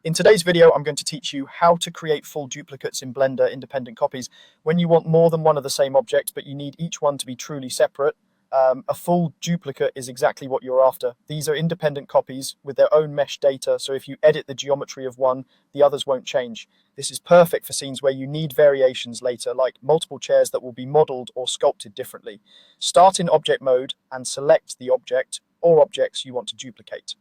In today's video, I'm going to teach you how to create full duplicates in Blender independent copies. When you want more than one of the same object, but you need each one to be truly separate, a full duplicate is exactly what you're after. These are independent copies with their own mesh data, so if you edit the geometry of one, the others won't change. This is perfect for scenes where you need variations later, like multiple chairs that will be modeled or sculpted differently. Start in object mode and select the object or objects you want to duplicate.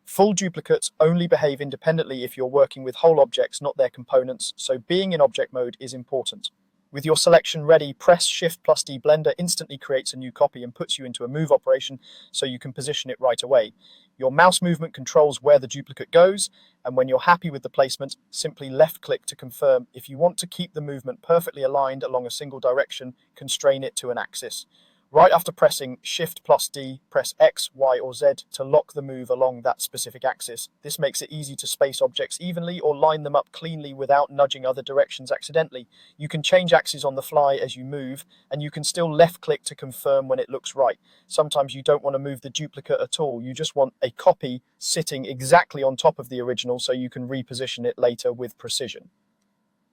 Full duplicates only behave independently if you're working with whole objects, not their components, so being in object mode is important. With your selection ready, press Shift+D. Blender instantly creates a new copy and puts you into a move operation so you can position it right away. Your mouse movement controls where the duplicate goes, and when you're happy with the placement, simply left-click to confirm. If you want to keep the movement perfectly aligned along a single direction, constrain it to an axis. Right after pressing Shift+D, press X, Y, or Z to lock the move along that specific axis. This makes it easy to space objects evenly or line them up cleanly without nudging other directions accidentally. You can change axes on the fly as you move, and you can still left-click to confirm when it looks right. Sometimes you don't want to move the duplicate at all. You just want a copy sitting exactly on top of the original so you can reposition it later with precision.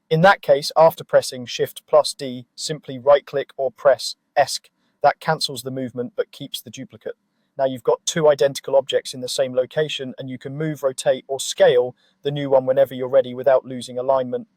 In that case, after pressing Shift+D, simply right-click or press ESC. That cancels the movement but keeps the duplicate. Now you've got two identical objects in the same location, and you can move, rotate, or scale the new one whenever you're ready without losing alignment.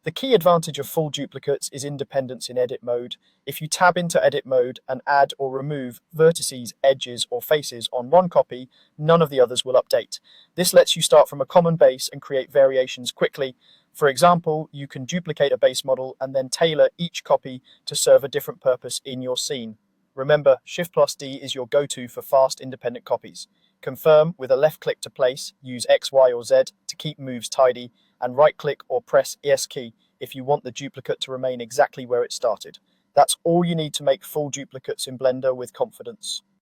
The key advantage of full duplicates is independence in edit mode. If you tab into edit mode and add or remove vertices, edges, or faces on one copy, none of the others will update. This lets you start from a common base and create variations quickly. For example, you can duplicate a base model and then tailor each copy to serve a different purpose in your scene. Remember, Shift+D is your go-to for fast independent copies. Confirm with a left click to place, use X, Y, or Z to keep moves tidy, and right click or press ES key if you want the duplicate to remain exactly where it started. That's all you need to make full duplicates in Blender with confidence.